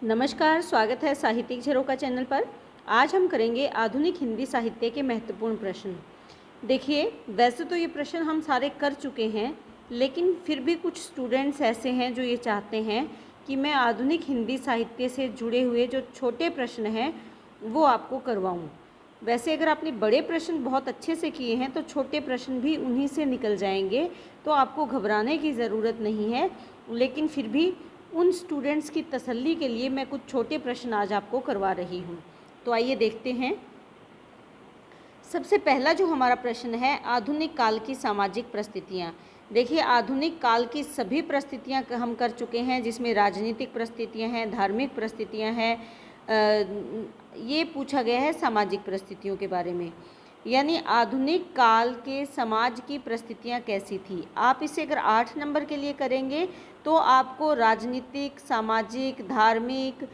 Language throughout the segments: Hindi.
नमस्कार, स्वागत है साहित्यिक झरोखा चैनल पर। आज हम करेंगे आधुनिक हिंदी साहित्य के महत्वपूर्ण प्रश्न। देखिए, वैसे तो ये प्रश्न हम सारे कर चुके हैं, लेकिन फिर भी कुछ स्टूडेंट्स ऐसे हैं जो ये चाहते हैं कि मैं आधुनिक हिंदी साहित्य से जुड़े हुए जो छोटे प्रश्न हैं वो आपको करवाऊँ। वैसे अगर आपने बड़े प्रश्न बहुत अच्छे से किए हैं तो छोटे प्रश्न भी उन्हीं से निकल जाएंगे, तो आपको घबराने की ज़रूरत नहीं है। लेकिन फिर भी उन स्टूडेंट्स की तसल्ली के लिए मैं कुछ छोटे प्रश्न आज आपको करवा रही हूँ। तो आइए देखते हैं। सबसे पहला जो हमारा प्रश्न है, आधुनिक काल की सामाजिक परिस्थितियाँ। देखिए, आधुनिक काल की सभी परिस्थितियाँ हम कर चुके हैं, जिसमें राजनीतिक परिस्थितियाँ हैं, धार्मिक परिस्थितियाँ हैं। ये पूछा गया है सामाजिक परिस्थितियों के बारे में, यानी आधुनिक काल के समाज की परिस्थितियाँ कैसी थी। आप इसे अगर 8 नंबर के लिए करेंगे तो आपको राजनीतिक, सामाजिक, धार्मिक,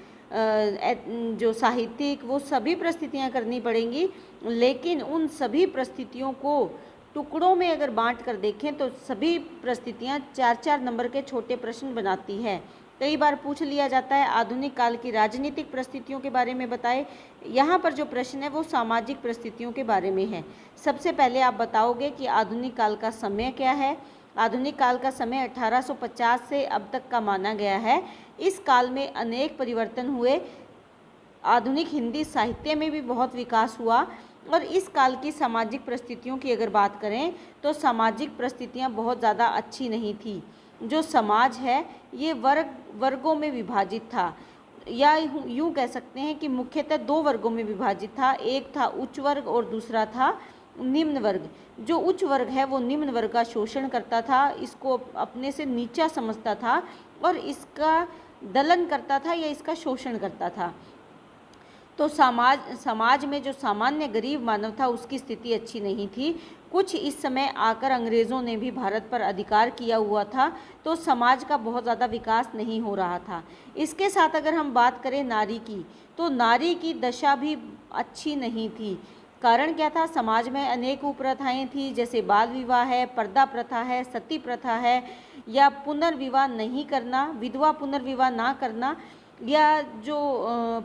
जो साहित्यिक, वो सभी परिस्थितियाँ करनी पड़ेंगी। लेकिन उन सभी परिस्थितियों को टुकड़ों में अगर बांट कर देखें तो सभी परिस्थितियाँ 4-4 नंबर के छोटे प्रश्न बनाती है। कई बार पूछ लिया जाता है आधुनिक काल की राजनीतिक परिस्थितियों के बारे में बताएं। यहाँ पर जो प्रश्न है वो सामाजिक परिस्थितियों के बारे में है। सबसे पहले आप बताओगे कि आधुनिक काल का समय क्या है। आधुनिक काल का समय 1850 से अब तक का माना गया है। इस काल में अनेक परिवर्तन हुए। आधुनिक हिंदी साहित्य में भी बहुत विकास हुआ। और इस काल की सामाजिक परिस्थितियों की अगर बात करें तो सामाजिक परिस्थितियाँ बहुत ज़्यादा अच्छी नहीं थी। जो समाज है ये वर्गों में विभाजित था, या यूँ कह सकते हैं कि मुख्यतः 2 वर्गों में विभाजित था। एक था उच्च वर्ग और दूसरा था निम्न वर्ग। जो उच्च वर्ग है वो निम्न वर्ग का शोषण करता था, इसको अपने से नीचा समझता था और इसका दलन करता था या इसका शोषण करता था। तो समाज में जो सामान्य गरीब मानव था उसकी स्थिति अच्छी नहीं थी। कुछ इस समय आकर अंग्रेज़ों ने भी भारत पर अधिकार किया हुआ था, तो समाज का बहुत ज़्यादा विकास नहीं हो रहा था। इसके साथ अगर हम बात करें नारी की, तो नारी की दशा भी अच्छी नहीं थी। कारण क्या था? समाज में अनेक कुप्रथाएँ थी, जैसे बाल विवाह है, पर्दा प्रथा है, सती प्रथा है, या पुनर्विवाह नहीं करना, विधवा पुनर्विवाह ना करना, या जो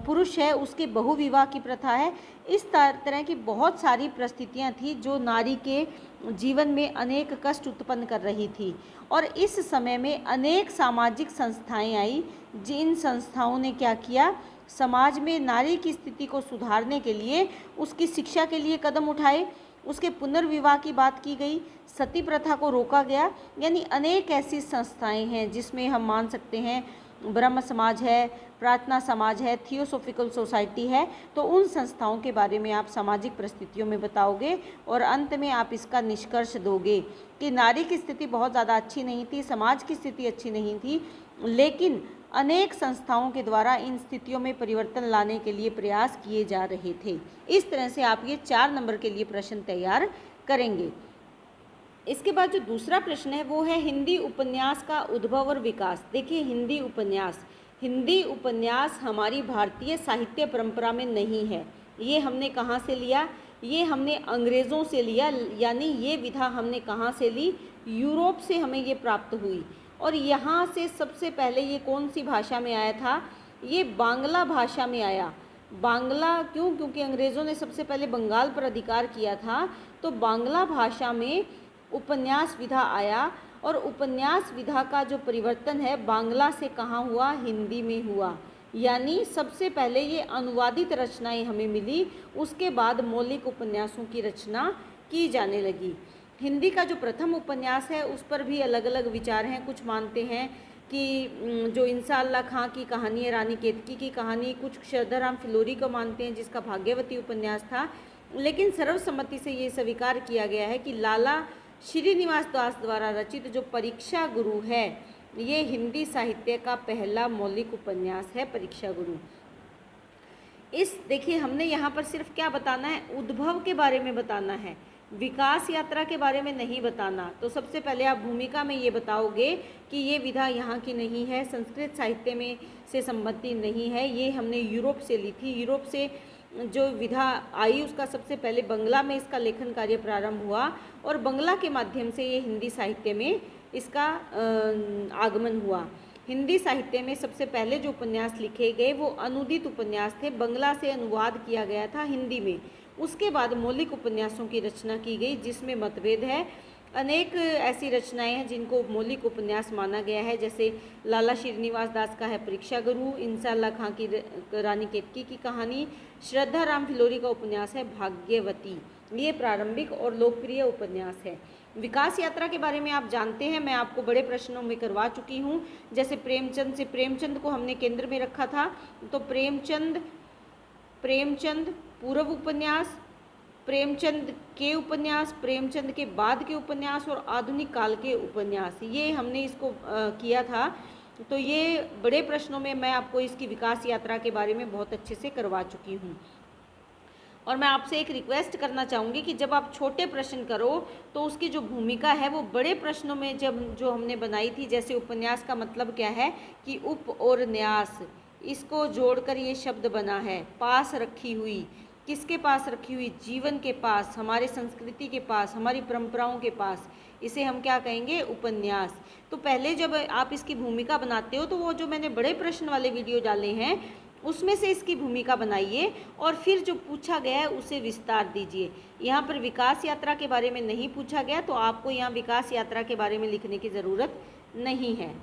पुरुष है उसके बहुविवाह की प्रथा है। इस तरह की बहुत सारी परिस्थितियाँ थी जो नारी के जीवन में अनेक कष्ट उत्पन्न कर रही थी। और इस समय में अनेक सामाजिक संस्थाएं आई, जिन संस्थाओं ने क्या किया, समाज में नारी की स्थिति को सुधारने के लिए, उसकी शिक्षा के लिए कदम उठाए। उसके पुनर्विवाह की बात की गई, सती प्रथा को रोका गया। यानी अनेक ऐसी संस्थाएं हैं जिसमें हम मान सकते हैं ब्रह्म समाज है, प्रार्थना समाज है, थियोसॉफिकल सोसाइटी है। तो उन संस्थाओं के बारे में आप सामाजिक परिस्थितियों में बताओगे और अंत में आप इसका निष्कर्ष दोगे कि नारी की स्थिति बहुत ज़्यादा अच्छी नहीं थी, समाज की स्थिति अच्छी नहीं थी, लेकिन अनेक संस्थाओं के द्वारा इन स्थितियों में परिवर्तन लाने के लिए प्रयास किए जा रहे थे। इस तरह से आप ये 4 नंबर के लिए प्रश्न तैयार करेंगे। इसके बाद जो दूसरा प्रश्न है वो है हिंदी उपन्यास का उद्भव और विकास। देखिए, हिंदी उपन्यास हमारी भारतीय साहित्य परंपरा में नहीं है। ये हमने कहाँ से लिया? ये हमने अंग्रेज़ों से लिया। यानी ये विधा हमने कहाँ से ली? यूरोप से हमें ये प्राप्त हुई। और यहाँ से सबसे पहले ये कौन सी भाषा में आया था? ये बांग्ला भाषा में आया। बांग्ला क्यों? क्योंकि अंग्रेज़ों ने सबसे पहले बंगाल पर अधिकार किया था, तो बांग्ला भाषा में उपन्यास विधा आया। और उपन्यास विधा का जो परिवर्तन है बांग्ला से कहाँ हुआ? हिंदी में हुआ। यानी सबसे पहले ये अनुवादित रचनाएं हमें मिली, उसके बाद मौलिक उपन्यासों की रचना की जाने लगी। हिंदी का जो प्रथम उपन्यास है उस पर भी अलग अलग विचार हैं। कुछ मानते हैं कि जो इंसाअल्लाह खां की कहानी है, रानी केतकी की कहानी, कुछ श्रद्धाराम फिलोरी को मानते हैं जिसका भाग्यवती उपन्यास था। लेकिन सर्वसम्मति से ये स्वीकार किया गया है कि लाला श्रीनिवास दास द्वारा रचित जो परीक्षा गुरु है, ये हिंदी साहित्य का पहला मौलिक उपन्यास है, परीक्षा गुरु। देखिए, हमने यहाँ पर सिर्फ क्या बताना है? उद्भव के बारे में बताना है, विकास यात्रा के बारे में नहीं बताना। तो सबसे पहले आप भूमिका में ये बताओगे कि ये विधा यहाँ की नहीं है, संस्कृत साहित्य में से संबंधित नहीं है, ये हमने यूरोप से ली थी। यूरोप से जो विधा आई उसका सबसे पहले बंगला में इसका लेखन कार्य प्रारंभ हुआ और बंगला के माध्यम से ये हिंदी साहित्य में इसका आगमन हुआ। हिंदी साहित्य में सबसे पहले जो उपन्यास लिखे गए वो अनुदित उपन्यास थे, बंगला से अनुवाद किया गया था हिंदी में। उसके बाद मौलिक उपन्यासों की रचना की गई जिसमें मतभेद है। अनेक ऐसी रचनाएं हैं जिनको मौलिक उपन्यास माना गया है, जैसे लाला श्रीनिवास दास का है परीक्षा गुरु, इंसाल्लाह खां की रानी केतकी की कहानी, श्रद्धा राम फिलोरी का उपन्यास है भाग्यवती। ये प्रारंभिक और लोकप्रिय उपन्यास है। विकास यात्रा के बारे में आप जानते हैं, मैं आपको बड़े प्रश्नों में करवा चुकी हूँ। जैसे प्रेमचंद को हमने केंद्र में रखा था, तो प्रेमचंद पूर्व उपन्यास, प्रेमचंद के उपन्यास, प्रेमचंद के बाद के उपन्यास और आधुनिक काल के उपन्यास, ये हमने इसको किया था। तो ये बड़े प्रश्नों में मैं आपको इसकी विकास यात्रा के बारे में बहुत अच्छे से करवा चुकी हूँ। और मैं आपसे एक रिक्वेस्ट करना चाहूँगी कि जब आप छोटे प्रश्न करो तो उसकी जो भूमिका है वो बड़े प्रश्नों में जो हमने बनाई थी, जैसे उपन्यास का मतलब क्या है कि उप और न्यास, इसको जोड़कर ये शब्द बना है। पास रखी हुई, किसके पास रखी हुई? जीवन के पास, हमारे संस्कृति के पास, हमारी परंपराओं के पास, इसे हम क्या कहेंगे? उपन्यास। तो पहले जब आप इसकी भूमिका बनाते हो तो वो जो मैंने बड़े प्रश्न वाले वीडियो डाले हैं उसमें से इसकी भूमिका बनाइए और फिर जो पूछा गया है उसे विस्तार दीजिए। यहाँ पर विकास यात्रा के बारे में नहीं पूछा गया तो आपको यहाँ विकास यात्रा के बारे में लिखने की ज़रूरत नहीं है।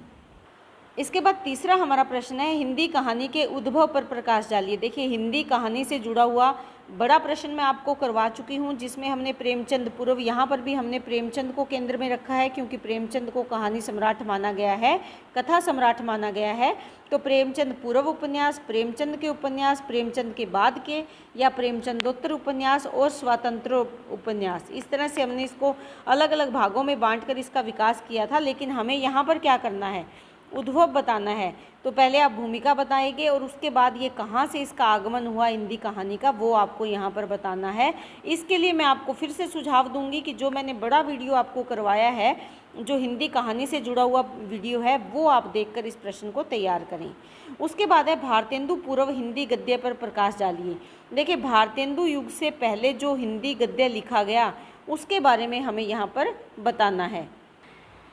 इसके बाद तीसरा हमारा प्रश्न है, हिंदी कहानी के उद्भव पर प्रकाश डालिए। देखिए, हिंदी कहानी से जुड़ा हुआ बड़ा प्रश्न मैं आपको करवा चुकी हूँ, जिसमें हमने प्रेमचंद पूर्व, यहाँ पर भी हमने प्रेमचंद को केंद्र में रखा है क्योंकि प्रेमचंद को कहानी सम्राट माना गया है, कथा सम्राट माना गया है। तो प्रेमचंद पूर्व उपन्यास, प्रेमचंद के उपन्यास, प्रेमचंद के बाद के, या प्रेमचंदोत्तर उपन्यास और स्वातंत्र उपन्यास, इस तरह से हमने इसको अलग अलग भागों में बांटकर इसका विकास किया था। लेकिन हमें यहाँ पर क्या करना है? उद्भव बताना है। तो पहले आप भूमिका बताएंगे और उसके बाद ये कहाँ से इसका आगमन हुआ हिंदी कहानी का, वो आपको यहाँ पर बताना है। इसके लिए मैं आपको फिर से सुझाव दूंगी कि जो मैंने बड़ा वीडियो आपको करवाया है, जो हिंदी कहानी से जुड़ा हुआ वीडियो है, वो आप देखकर इस प्रश्न को तैयार करें। उसके बाद है भारतेंदु पूर्व हिंदी गद्य पर प्रकाश डालिए। देखिए, भारतेंदु युग से पहले जो हिंदी गद्य लिखा गया उसके बारे में हमें यहाँ पर बताना है।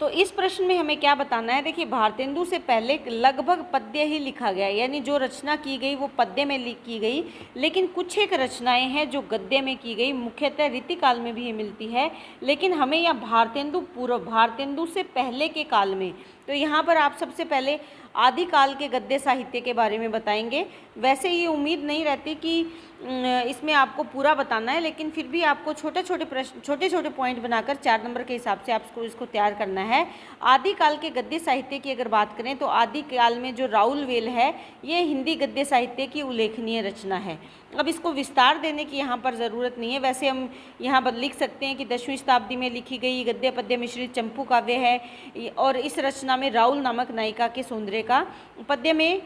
तो इस प्रश्न में हमें क्या बताना है? देखिए, भारतेंदु से पहले लगभग पद्य ही लिखा गया, यानी जो रचना की गई वो पद्य में की गई, लेकिन कुछ एक रचनाएं हैं जो गद्य में की गई, मुख्यतः रीतिकाल में भी मिलती है। लेकिन हमें यहाँ भारतेंदु पूर्व, भारतेंदु से पहले के काल में, तो यहाँ पर आप सबसे पहले आदिकाल के गद्य साहित्य के बारे में बताएंगे। वैसे ये उम्मीद नहीं रहती कि इसमें आपको पूरा बताना है, लेकिन फिर भी आपको छोटे छोटे पॉइंट बनाकर 4 नंबर के हिसाब से आपको इसको तैयार करना है। आदिकाल के गद्य साहित्य की अगर बात करें तो आदिकाल में जो राउल वेल है, ये हिंदी गद्य साहित्य की उल्लेखनीय रचना है। अब इसको विस्तार देने की यहाँ पर ज़रूरत नहीं है। वैसे हम यहाँ पर लिख सकते हैं कि 10वीं शताब्दी में लिखी गई गद्य पद्य मिश्रित चंपू काव्य है, और इस रचना में राउल नामक नायिका के सौंदर्य का पद्य में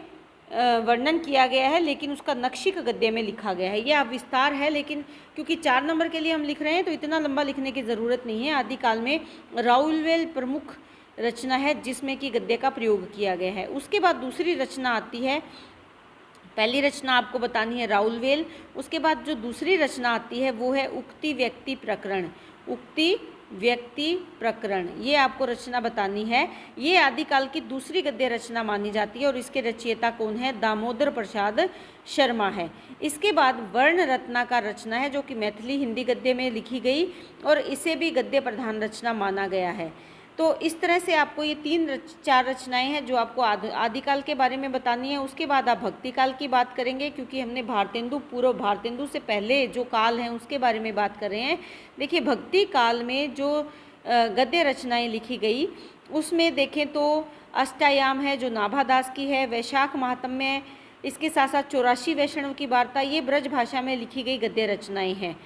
वर्णन किया गया है, लेकिन उसका नक्शिक गद्य में लिखा गया है। ये अब विस्तार है, लेकिन क्योंकि 4 नंबर के लिए हम लिख रहे हैं तो इतना लंबा लिखने की ज़रूरत नहीं है। आदिकाल में राउलवेल प्रमुख रचना है जिसमें कि गद्य का प्रयोग किया गया है। उसके बाद दूसरी रचना आती है, पहली रचना आपको बतानी है राउलवेल, उसके बाद जो दूसरी रचना आती है वो है उक्ति व्यक्ति प्रकरण। उक्ति व्यक्ति प्रकरण, ये आपको रचना बतानी है। ये आदिकाल की दूसरी गद्य रचना मानी जाती है और इसके रचयिता कौन है? दामोदर प्रसाद शर्मा है। इसके बाद वर्ण रत्नाकर रचना है जो कि मैथिली हिंदी गद्य में लिखी गई और इसे भी गद्य प्रधान रचना माना गया है। तो इस तरह से आपको ये 4 रचनाएं हैं जो आपको आदिकाल के बारे में बतानी है। उसके बाद आप भक्ति काल की बात करेंगे, क्योंकि हमने भारतेंदु पूर्व, भारतेंदु से पहले जो काल हैं उसके बारे में बात कर रहे हैं। देखिए, भक्ति काल में जो गद्य रचनाएं लिखी गई उसमें देखें तो अष्टायाम है जो नाभादास की है, वैशाख महात्म्य, इसके साथ साथ 84 वैष्णव की वार्ता, ये ब्रज भाषा में लिखी गई गद्य रचनाएँ हैं।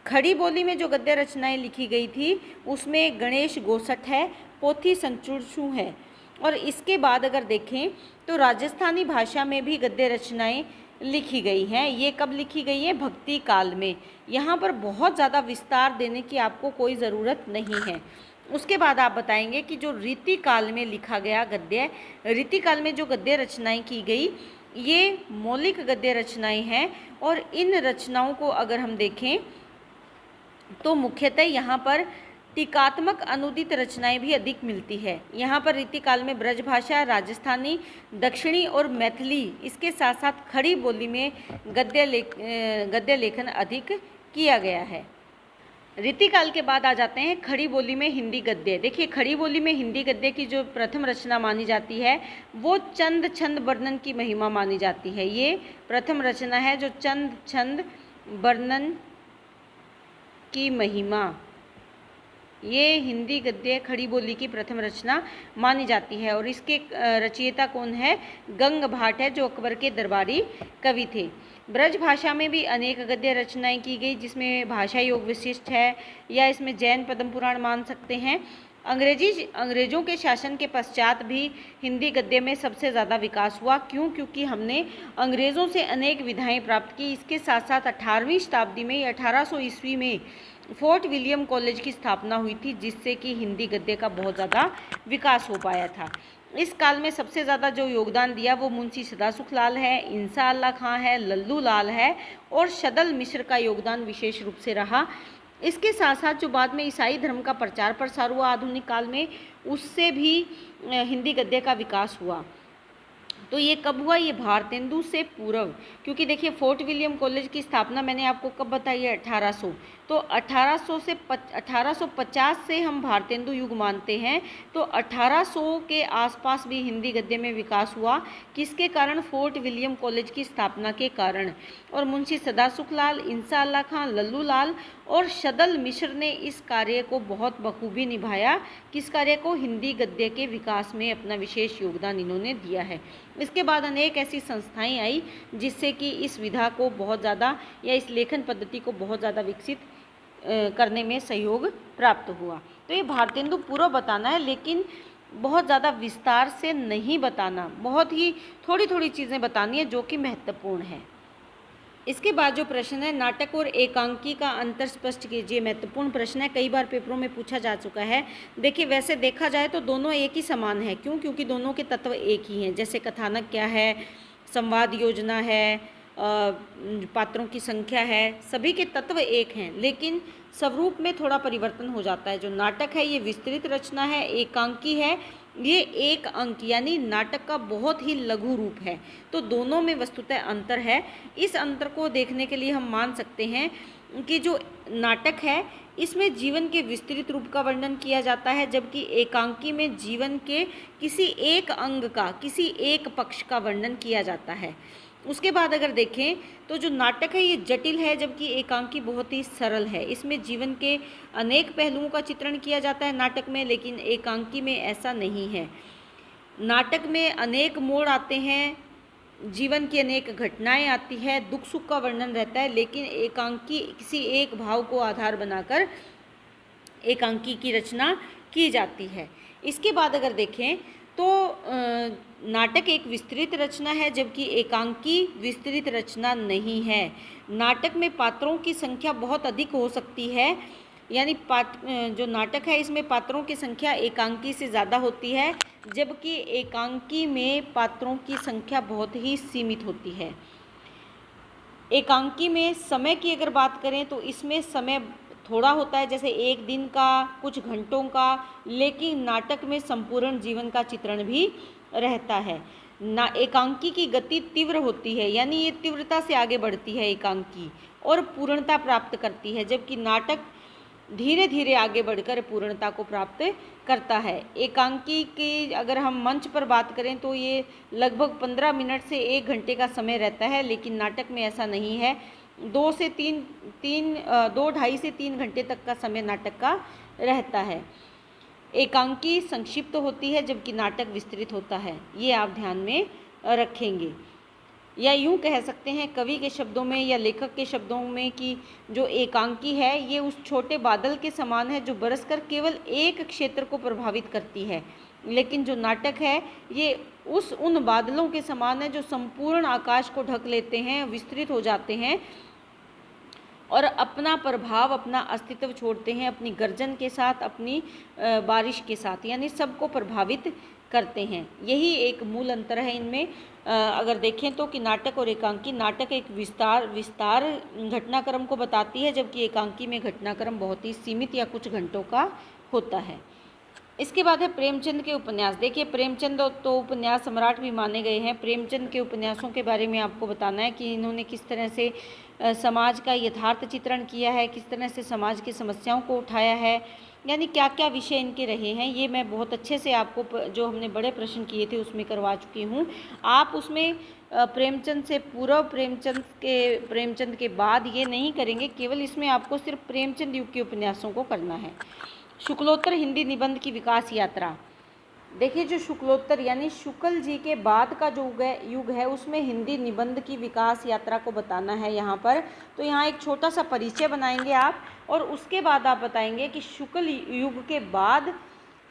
खड़ी बोली में जो गद्य रचनाएं लिखी गई थी उसमें गणेश गोसठ है, पोथी संचुरशु है। और इसके बाद अगर देखें तो राजस्थानी भाषा में भी गद्य रचनाएं लिखी गई हैं। ये कब लिखी गई है? भक्ति काल में। यहाँ पर बहुत ज़्यादा विस्तार देने की आपको कोई ज़रूरत नहीं है। उसके बाद आप बताएंगे कि जो रीति काल में लिखा गया गद्य, रीति काल में जो गद्य रचनाएं की गई ये मौलिक गद्य रचनाएं हैं। और इन रचनाओं को अगर हम देखें तो मुख्यतः यहाँ पर टीकात्मक अनुदित रचनाएं भी अधिक मिलती है। यहाँ पर रीतिकाल में ब्रजभाषा, राजस्थानी, दक्षिणी और मैथिली, इसके साथ साथ खड़ी बोली में गद्य लेखन अधिक किया गया है। रीतिकाल के बाद आ जाते हैं खड़ी बोली में हिंदी गद्य। देखिए, खड़ी बोली में हिंदी गद्य की जो प्रथम रचना मानी जाती है वो चंद छंद वर्णन की महिमा मानी जाती है। ये प्रथम रचना है जो चंद छंद वर्णन की महिमा, ये हिंदी गद्य खड़ी बोली की प्रथम रचना मानी जाती है। और इसके रचयिता कौन है? गंग भाट है, जो अकबर के दरबारी कवि थे। ब्रज भाषा में भी अनेक गद्य रचनाएं की गई, जिसमें भाषा योग विशिष्ट है, या इसमें जैन पद्म पुराण मान सकते हैं। अंग्रेजों के शासन के पश्चात भी हिंदी गद्य में सबसे ज़्यादा विकास हुआ। क्यों? क्योंकि हमने अंग्रेज़ों से अनेक विधाएं प्राप्त की। इसके साथ साथ 18वीं शताब्दी में, 1800 ईस्वी में फोर्ट विलियम कॉलेज की स्थापना हुई थी, जिससे कि हिंदी गद्य का बहुत ज़्यादा विकास हो पाया था। इस काल में सबसे ज़्यादा जो योगदान दिया वो मुंशी सदासुख लाल है, इंसा अल्लाह खां है, लल्लू लाल है और शदल मिश्र का योगदान विशेष रूप से रहा। इसके साथ साथ जो बाद में ईसाई धर्म का प्रचार प्रसार हुआ आधुनिक काल में, उससे भी हिंदी गद्य का विकास हुआ। तो ये कब हुआ? ये भारतेंदु से पूर्व, क्योंकि देखिए फोर्ट विलियम कॉलेज की स्थापना मैंने आपको कब बताई है? 1800। तो 1850 से हम भारतेंदु युग मानते हैं, तो 1800 के आसपास भी हिंदी गद्य में विकास हुआ। किसके कारण? फोर्ट विलियम कॉलेज की स्थापना के कारण। और मुंशी सदासुख लाल, इंसा अल्लाह खां, लल्लू लाल और शदल मिश्र ने इस कार्य को बहुत बखूबी निभाया। किस कार्य को? हिंदी गद्य के विकास में अपना विशेष योगदान इन्होंने दिया है। इसके बाद अनेक ऐसी संस्थाएं आई जिससे कि इस विधा को बहुत ज़्यादा, या इस लेखन पद्धति को बहुत ज़्यादा विकसित करने में सहयोग प्राप्त हुआ। तो ये भारतेंदु पूर्व बताना है, लेकिन बहुत ज़्यादा विस्तार से नहीं बताना, बहुत ही थोड़ी थोड़ी चीज़ें बतानी है जो कि महत्वपूर्ण है। इसके बाद जो प्रश्न है, नाटक और एकांकी का अंतर स्पष्ट कीजिए। महत्वपूर्ण प्रश्न है, कई बार पेपरों में पूछा जा चुका है। देखिए, वैसे देखा जाए तो दोनों एक ही समान है। क्यों? क्योंकि दोनों के तत्व एक ही हैं। जैसे कथानक क्या है, संवाद योजना है, पात्रों की संख्या है, सभी के तत्व एक हैं, लेकिन स्वरूप में थोड़ा परिवर्तन हो जाता है। जो नाटक है ये विस्तृत रचना है, एकांकी है ये एक अंक यानी नाटक का बहुत ही लघु रूप है। तो दोनों में वस्तुतः अंतर है। इस अंतर को देखने के लिए हम मान सकते हैं कि जो नाटक है इसमें जीवन के विस्तृत रूप का वर्णन किया जाता है, जबकि एकांकी में जीवन के किसी एक अंग का, किसी एक पक्ष का वर्णन किया जाता है। उसके बाद अगर देखें तो जो नाटक है ये जटिल है, जबकि एकांकी बहुत ही सरल है। इसमें जीवन के अनेक पहलुओं का चित्रण किया जाता है नाटक में, लेकिन एकांकी में ऐसा नहीं है। नाटक में अनेक मोड़ आते हैं, जीवन की अनेक घटनाएं आती है, दुख सुख का वर्णन रहता है, लेकिन एकांकी किसी एक भाव को आधार बनाकर एकांकी की रचना की जाती है। इसके बाद अगर देखें तो नाटक एक विस्तृत रचना है, जबकि एकांकी विस्तृत रचना नहीं है। नाटक में पात्रों की संख्या बहुत अधिक हो सकती है, यानी जो नाटक है इसमें पात्रों की संख्या एकांकी से ज़्यादा होती है, जबकि एकांकी में पात्रों की संख्या बहुत ही सीमित होती है। एकांकी में समय की अगर बात करें तो इसमें समय थोड़ा होता है, जैसे एक दिन का, कुछ घंटों का, लेकिन नाटक में संपूर्ण जीवन का चित्रण भी रहता है। एकांकी की गति तीव्र होती है, यानी ये तीव्रता से आगे बढ़ती है एकांकी और पूर्णता प्राप्त करती है, जबकि नाटक धीरे धीरे आगे बढ़कर पूर्णता को प्राप्त करता है। एकांकी की अगर हम मंच पर बात करें तो ये लगभग 15 मिनट से 1 घंटे का समय रहता है, लेकिन नाटक में ऐसा नहीं है। 2 ढाई से 3 घंटे तक का समय नाटक का रहता है। एकांकी संक्षिप्त होती है, जबकि नाटक विस्तृत होता है। ये आप ध्यान में रखेंगे। या यूँ कह सकते हैं कवि के शब्दों में या लेखक के शब्दों में कि जो एकांकी है ये उस छोटे बादल के समान है जो बरसकर केवल एक क्षेत्र को प्रभावित करती है, लेकिन जो नाटक है ये उन बादलों के समान है जो संपूर्ण आकाश को ढक लेते हैं, विस्तृत हो जाते हैं और अपना प्रभाव, अपना अस्तित्व छोड़ते हैं अपनी गर्जन के साथ, अपनी बारिश के साथ, यानी सबको प्रभावित करते हैं। यही एक मूल अंतर है इनमें। अगर देखें तो कि नाटक और एकांकी, नाटक एक विस्तार घटनाक्रम को बताती है, जबकि एकांकी में घटनाक्रम बहुत ही सीमित या कुछ घंटों का होता है। इसके बाद है प्रेमचंद के उपन्यास। देखिए प्रेमचंद तो उपन्यास सम्राट भी माने गए हैं। प्रेमचंद के उपन्यासों के बारे में आपको बताना है कि इन्होंने किस तरह से समाज का यथार्थ चित्रण किया है, किस तरह से समाज की समस्याओं को उठाया है, यानी क्या क्या विषय इनके रहे हैं। ये मैं बहुत अच्छे से आपको जो हमने बड़े प्रश्न किए थे उसमें करवा चुकी हूँ। आप उसमें प्रेमचंद से पूर्व, प्रेमचंद के बाद ये नहीं करेंगे, केवल इसमें आपको सिर्फ प्रेमचंद युग के उपन्यासों को करना है। शुक्लोत्तर हिंदी निबंध की विकास यात्रा। देखिए जो शुक्लोत्तर यानी शुक्ल जी के बाद का जो युग है उसमें हिंदी निबंध की विकास यात्रा को बताना है यहाँ पर। तो यहाँ एक छोटा सा परिचय बनाएंगे आप, और उसके बाद आप बताएंगे कि शुक्ल युग के बाद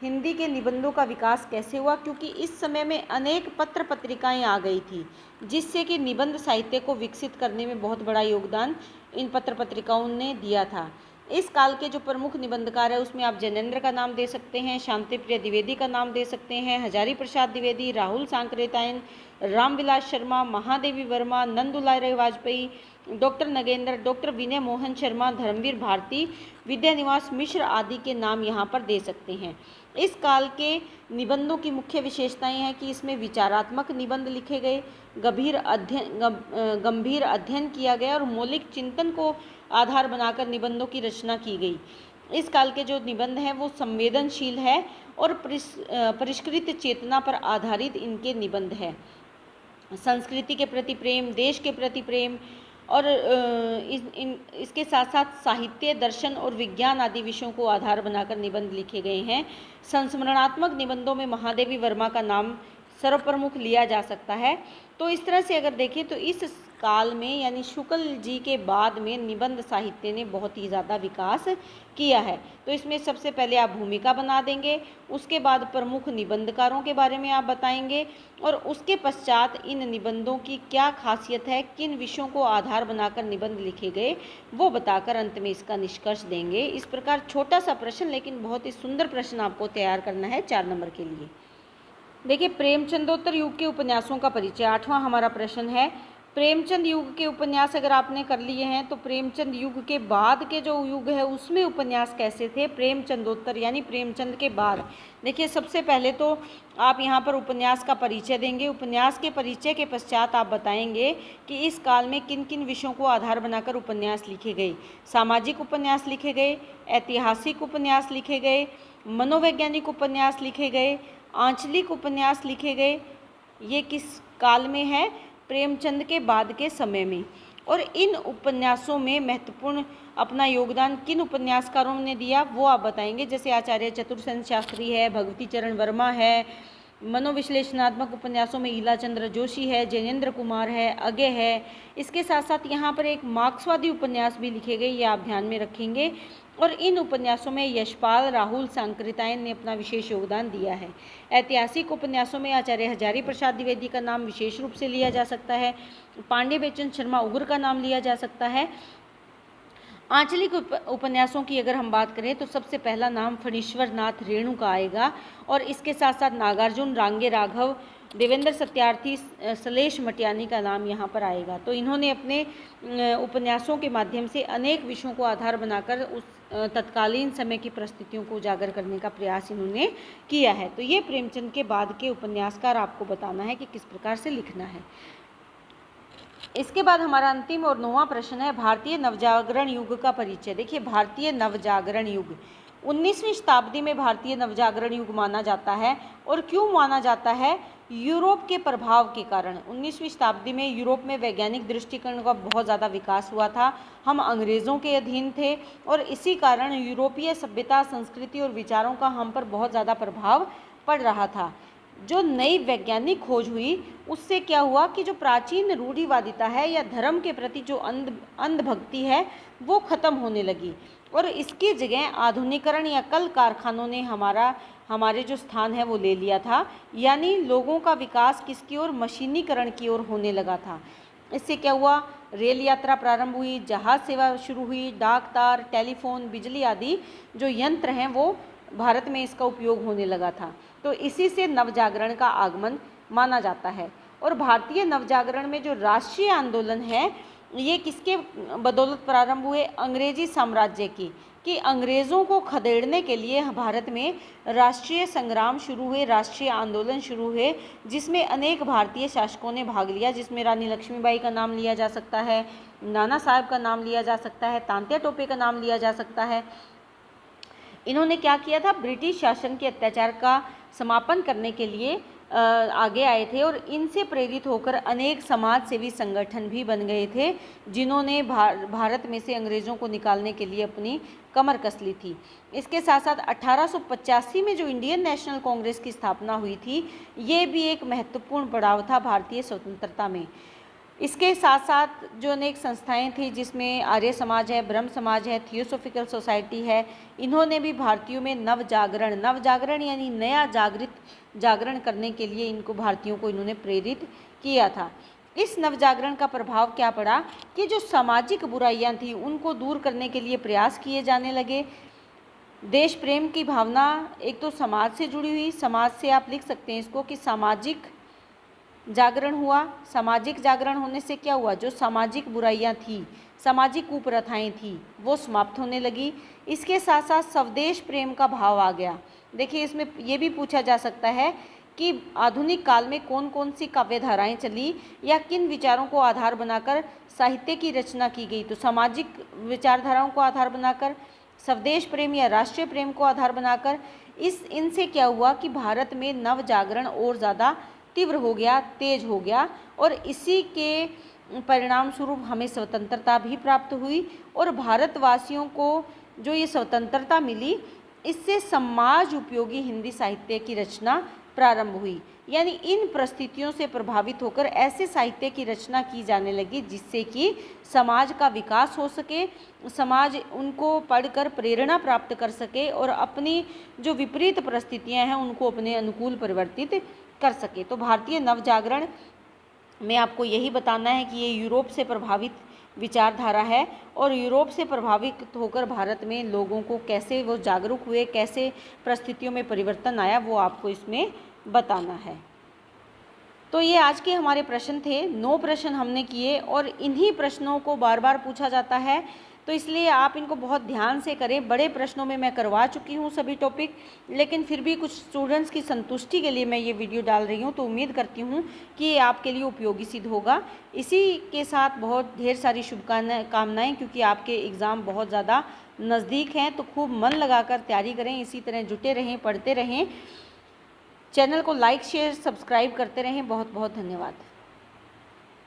हिंदी के निबंधों का विकास कैसे हुआ, क्योंकि इस समय में अनेक पत्र पत्रिकाएं आ गई थी, जिससे कि निबंध साहित्य को विकसित करने में बहुत बड़ा योगदान इन पत्र पत्रिकाओं ने दिया था। इस काल के जो प्रमुख निबंधकार है उसमें आप जैनेन्द्र का नाम दे सकते हैं, शांतिप्रिय द्विवेदी का नाम दे सकते हैं, हजारी प्रसाद द्विवेदी, राहुल सांकरेतायन, रामविलास शर्मा, महादेवी वर्मा, नंदुलाल वाजपेयी, डॉक्टर नगेंद्र, डॉक्टर विनय मोहन शर्मा, धर्मवीर भारती, विद्यानिवास मिश्र आदि के नाम यहाँ पर दे सकते हैं। इस काल के निबंधों की मुख्य विशेषताएं हैं कि इसमें विचारात्मक निबंध लिखे गए, गंभीर अध्ययन किया गया और मौलिक चिंतन को आधार बनाकर निबंधों की रचना की गई। इस काल के जो निबंध हैं वो संवेदनशील है और परिष्कृत चेतना पर आधारित इनके निबंध है। संस्कृति के प्रति प्रेम, देश के प्रति प्रेम और इसके साथ साथ साहित्य, दर्शन और विज्ञान आदि विषयों को आधार बनाकर निबंध लिखे गए हैं। संस्मरणात्मक निबंधों में महादेवी वर्मा का नाम सर्वप्रमुख लिया जा सकता है। तो इस तरह से अगर देखें तो इस काल में यानी शुक्ल जी के बाद में निबंध साहित्य ने बहुत ही ज़्यादा विकास किया है। तो इसमें सबसे पहले आप भूमिका बना देंगे, उसके बाद प्रमुख निबंधकारों के बारे में आप बताएंगे, और उसके पश्चात इन निबंधों की क्या खासियत है, किन विषयों को आधार बनाकर निबंध लिखे गए, वो बताकर अंत में इसका निष्कर्ष देंगे। इस प्रकार छोटा सा प्रश्न लेकिन बहुत ही सुंदर प्रश्न आपको तैयार करना है 4 नंबर के लिए। देखिए प्रेमचंदोत्तर युग के उपन्यासों का परिचय 8वां हमारा प्रश्न है। प्रेमचंद युग के उपन्यास अगर आपने कर लिए हैं तो प्रेमचंद युग के बाद के जो युग है उसमें उपन्यास कैसे थे, प्रेमचंदोत्तर यानी प्रेमचंद के बाद। देखिए सबसे पहले तो आप यहाँ पर उपन्यास का परिचय देंगे। उपन्यास के परिचय के पश्चात आप बताएंगे कि इस काल में किन किन विषयों को आधार बनाकर उपन्यास लिखे गए। सामाजिक उपन्यास लिखे गए, ऐतिहासिक उपन्यास लिखे गए, मनोवैज्ञानिक उपन्यास लिखे गए, आंचलिक उपन्यास लिखे गए। ये किस काल में है, प्रेमचंद के बाद के समय में। और इन उपन्यासों में महत्वपूर्ण अपना योगदान किन उपन्यासकारों ने दिया वो आप बताएंगे। जैसे आचार्य चतुरसेन शास्त्री है, भगवती चरण वर्मा है, मनोविश्लेषणात्मक उपन्यासों में ईलाचंद्र जोशी है, जैनेन्द्र कुमार है, अज्ञे है। इसके साथ साथ यहाँ पर एक मार्क्सवादी उपन्यास भी लिखे गए, ये आप ध्यान में रखेंगे। और इन उपन्यासों में यशपाल, राहुल सांकृत्यायन ने अपना विशेष योगदान दिया है। ऐतिहासिक उपन्यासों में आचार्य हजारी प्रसाद द्विवेदी का नाम विशेष रूप से लिया जा सकता है, पांडे बेचन शर्मा उग्र का नाम लिया जा सकता है। आंचलिक उपन्यासों की अगर हम बात करें तो सबसे पहला नाम फणीश्वर नाथ रेणु का आएगा, और इसके साथ साथ नागार्जुन, रांगे राघव, देवेंद्र सत्यार्थी, सलेश मटियानी का नाम यहाँ पर आएगा। तो इन्होंने अपने उपन्यासों के माध्यम से अनेक विषयों को आधार बनाकर उस तत्कालीन समय की परिस्थितियों को उजागर करने का प्रयास इन्होंने किया है। तो ये प्रेमचंद के बाद के उपन्यासकार आपको बताना है कि किस प्रकार से लिखना है। इसके बाद हमारा अंतिम और 9वां प्रश्न है भारतीय नवजागरण युग का परिचय। देखिए भारतीय नवजागरण युग 19वीं शताब्दी में भारतीय नवजागरण युग माना जाता है। और क्यों माना जाता है? यूरोप के प्रभाव के कारण। 19वीं शताब्दी में यूरोप में वैज्ञानिक दृष्टिकोण का बहुत ज़्यादा विकास हुआ था। हम अंग्रेज़ों के अधीन थे और इसी कारण यूरोपीय सभ्यता, संस्कृति और विचारों का हम पर बहुत ज़्यादा प्रभाव पड़ रहा था। जो नई वैज्ञानिक खोज हुई उससे क्या हुआ कि जो प्राचीन रूढ़िवादिता है या धर्म के प्रति जो अंधभक्ति है वो ख़त्म होने लगी, और इसकी जगह आधुनिकरण या कल कारखानों ने हमारे जो स्थान है वो ले लिया था। यानी लोगों का विकास किसकी ओर? मशीनीकरण की ओर होने लगा था। इससे क्या हुआ? रेल यात्रा प्रारंभ हुई, जहाज़ सेवा शुरू हुई, डाक तार, टेलीफोन, बिजली आदि जो यंत्र हैं वो भारत में इसका उपयोग होने लगा था। तो इसी से नवजागरण का आगमन माना जाता है। और भारतीय नवजागरण में जो राष्ट्रीय आंदोलन है ये किसके बदौलत प्रारंभ हुए? अंग्रेजी साम्राज्य की, कि अंग्रेज़ों को खदेड़ने के लिए भारत में राष्ट्रीय संग्राम शुरू हुए, राष्ट्रीय आंदोलन शुरू हुए, जिसमें अनेक भारतीय शासकों ने भाग लिया, जिसमें रानी लक्ष्मीबाई का नाम लिया जा सकता है, नाना साहब का नाम लिया जा सकता है, तांत्या टोपे का नाम लिया जा सकता है। इन्होंने क्या किया था? ब्रिटिश शासन के अत्याचार का समापन करने के लिए आगे आए थे और इनसे प्रेरित होकर अनेक समाज सेवी संगठन भी बन गए थे, जिन्होंने भारत में से अंग्रेज़ों को निकालने के लिए अपनी कमर कस ली थी। इसके साथ साथ 1885 में जो इंडियन नेशनल कांग्रेस की स्थापना हुई थी, ये भी एक महत्वपूर्ण पड़ाव था भारतीय स्वतंत्रता में। इसके साथ साथ जो अनेक संस्थाएं थी, जिसमें आर्य समाज है, ब्रह्म समाज है, थियोसॉफिकल सोसाइटी है, इन्होंने भी भारतीयों में नवजागरण यानी नया जागरण करने के लिए इनको भारतीयों को इन्होंने प्रेरित किया था। इस नवजागरण का प्रभाव क्या पड़ा कि जो सामाजिक बुराइयां थी उनको दूर करने के लिए प्रयास किए जाने लगे। देश प्रेम की भावना एक तो समाज से जुड़ी हुई, समाज से आप लिख सकते हैं इसको कि सामाजिक जागरण हुआ। सामाजिक जागरण होने से क्या हुआ? जो सामाजिक बुराइयां थी, सामाजिक कुप्रथाएं थी, वो समाप्त होने लगी। इसके साथ साथ स्वदेश प्रेम का भाव आ गया। देखिए, इसमें ये भी पूछा जा सकता है कि आधुनिक काल में कौन कौन सी काव्य धाराएं चली या किन विचारों को आधार बनाकर साहित्य की रचना की गई। तो सामाजिक विचारधाराओं को आधार बनाकर, स्वदेश प्रेम या राष्ट्रीय प्रेम को आधार बनाकर, इनसे क्या हुआ कि भारत में नव जागरण और ज़्यादा तीव्र हो गया, तेज हो गया, और इसी के परिणाम स्वरूप हमें स्वतंत्रता भी प्राप्त हुई। और भारतवासियों को जो ये स्वतंत्रता मिली, इससे समाज उपयोगी हिंदी साहित्य की रचना प्रारंभ हुई। यानी इन परिस्थितियों से प्रभावित होकर ऐसे साहित्य की रचना की जाने लगी जिससे कि समाज का विकास हो सके, समाज उनको पढ़कर प्रेरणा प्राप्त कर सके और अपनी जो विपरीत परिस्थितियां हैं उनको अपने अनुकूल परिवर्तित कर सके। तो भारतीय नवजागरण में आपको यही बताना है कि ये यूरोप से प्रभावित विचारधारा है और यूरोप से प्रभावित होकर भारत में लोगों को कैसे वो जागरूक हुए, कैसे परिस्थितियों में परिवर्तन आया, वो आपको इसमें बताना है। तो ये आज के हमारे प्रश्न थे। 9 प्रश्न हमने किए और इन्हीं प्रश्नों को बार बार पूछा जाता है, तो इसलिए आप इनको बहुत ध्यान से करें। बड़े प्रश्नों में मैं करवा चुकी हूँ सभी टॉपिक, लेकिन फिर भी कुछ स्टूडेंट्स की संतुष्टि के लिए मैं ये वीडियो डाल रही हूँ, तो उम्मीद करती हूँ कि ये आपके लिए उपयोगी सिद्ध होगा। इसी के साथ बहुत ढेर सारी शुभकामनाएँ, क्योंकि आपके एग्ज़ाम बहुत ज़्यादा नज़दीक हैं, तो खूब मन लगाकर तैयारी करें। इसी तरह जुटे रहें, पढ़ते रहें, चैनल को लाइक शेयर सब्सक्राइब करते रहें। बहुत बहुत धन्यवाद।